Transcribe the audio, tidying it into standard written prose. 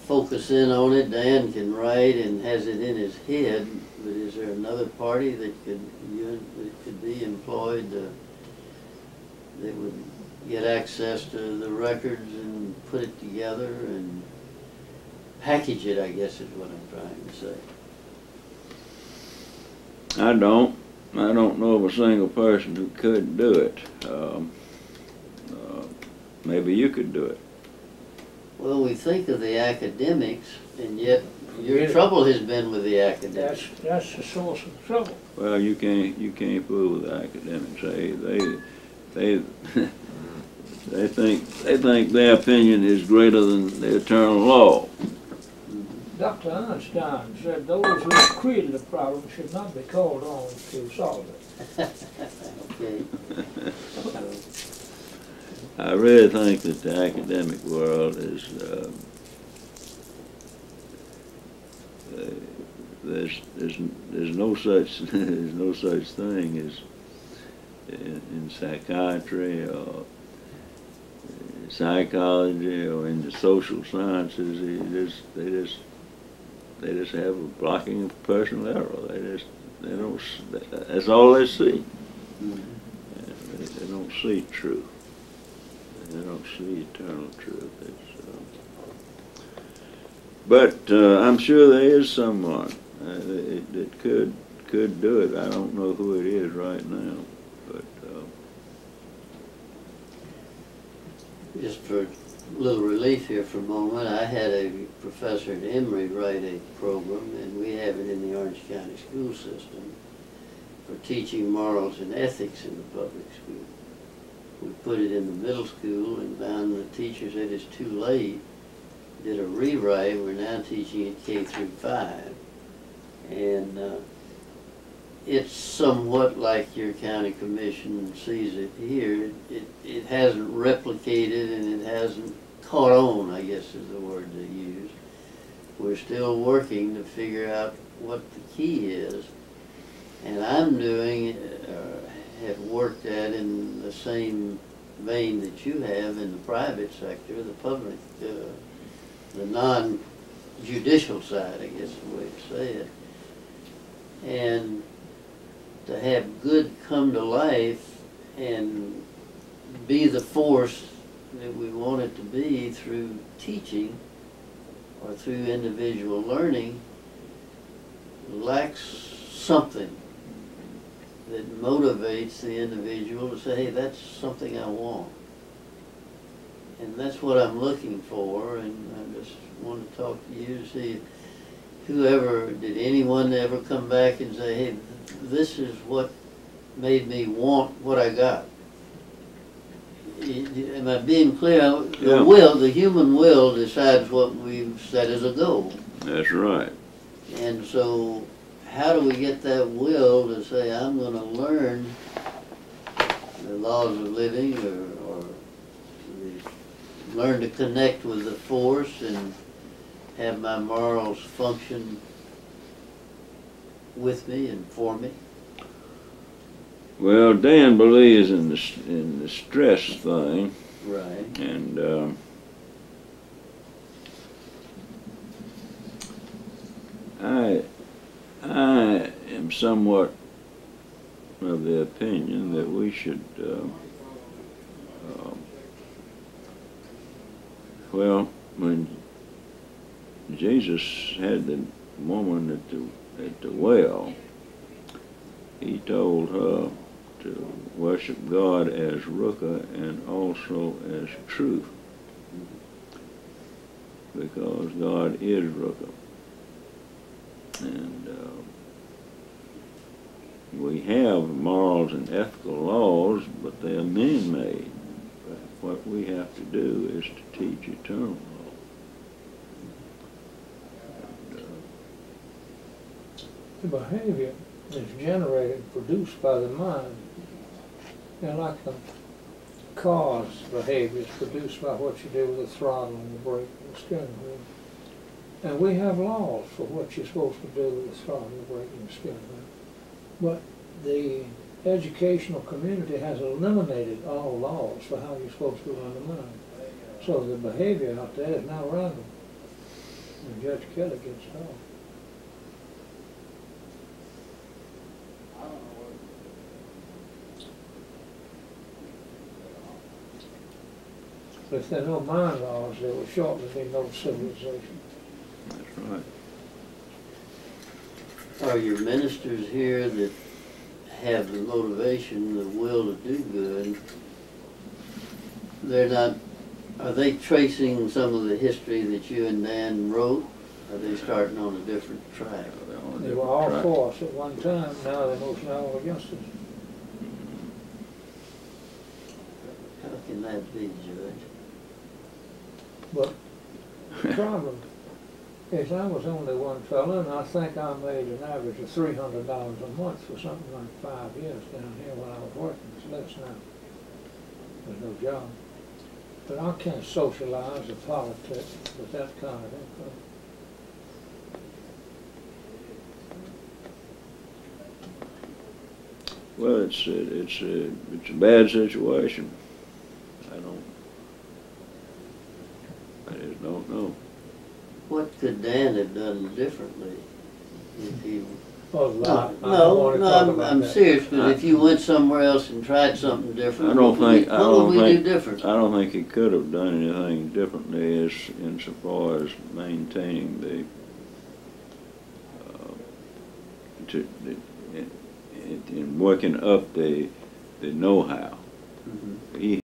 focus in on it. Dan can write and has it in his head, but is there another party that could be employed that would get access to the records and put it together and package it, I guess is what I'm trying to say. I don't know of a single person who could do it. Maybe you could do it. Well, we think of the academics, and yet your trouble has been with the academics. That's the source of trouble. Well, you can't fool with the academics. They think their opinion is greater than the eternal law. Dr. Einstein said those who created the problem should not be called on to solve it. Okay. I really think that the academic world is there's no such thing as in psychiatry or psychology or in the social sciences. They just have a blocking of personal error. That's all they see. They don't see truth. They don't see eternal truth. But I'm sure there is someone that could do it. I don't know who it is right now, but just for a little relief here for a moment, I had a professor at Emory write a program, and we have it in the Orange County school system for teaching morals and ethics in the public school. We put it in the middle school and found the teacher said it's too late. Did a rewrite. We're now teaching it K through 5. And it's somewhat like your county commission sees it here. It hasn't replicated and it hasn't caught on, I guess is the word they use. We're still working to figure out what the key is. And I'm doing, have worked at in the same vein that you have in the private sector, the public, the non-judicial side, I guess is the way to say it. And to have good come to life and be the force that we want it to be through teaching or through individual learning lacks something that motivates the individual to say, hey, that's something I want. And that's what I'm looking for, and I just want to talk to you to see did anyone ever come back and say, hey, this is what made me want what I got? Am I being clear? The human will decides what we've set as a goal. that's right. And so how do we get that will to say, I'm going to learn the laws of living or learn to connect with the force and have my morals function with me and for me? Well, Dan believes in the stress thing. Right. And I am somewhat of the opinion that we should, well, when Jesus had the woman at the well, he told her to worship God as Ruka and also as truth, because God is Ruka. And we have morals and ethical laws, but they are man-made. But what we have to do is to teach eternal law. The behavior is generated, produced by the mind. And like the car's behavior is produced by what you do with the throttle and the brake and the steering wheel. And we have laws for what you're supposed to do with the throttle, the brake, and the steering wheel. But the educational community has eliminated all laws for how you're supposed to run the mind. So the behavior out there is now random. Judge Kelley gets off. But if there are no mine laws, there will shortly be no civilization. That's right. Are your ministers here that have the motivation, the will to do good, they're not, are they tracing some of the history that you and Dan wrote? Are they starting on a different track? They're on a They were different all track. for us at one time, now they're mostly all against us. How can that be, Judge? But the problem is I was only one fellow, and I think I made an average of $300 a month for something like 5 years down here when I was working. It's less now. There's no job. But I can't socialize or politics with that kind of income. Well, it's a bad situation. I just don't know. What could Dan have done differently if he... Oh, a lot. I don't No, wanna no, talk about I'm that. serious, because if you went somewhere else and tried something different, I don't think what would we do different? I don't think he could have done anything differently as insofar as maintaining the in working up the know-how. Mhm. He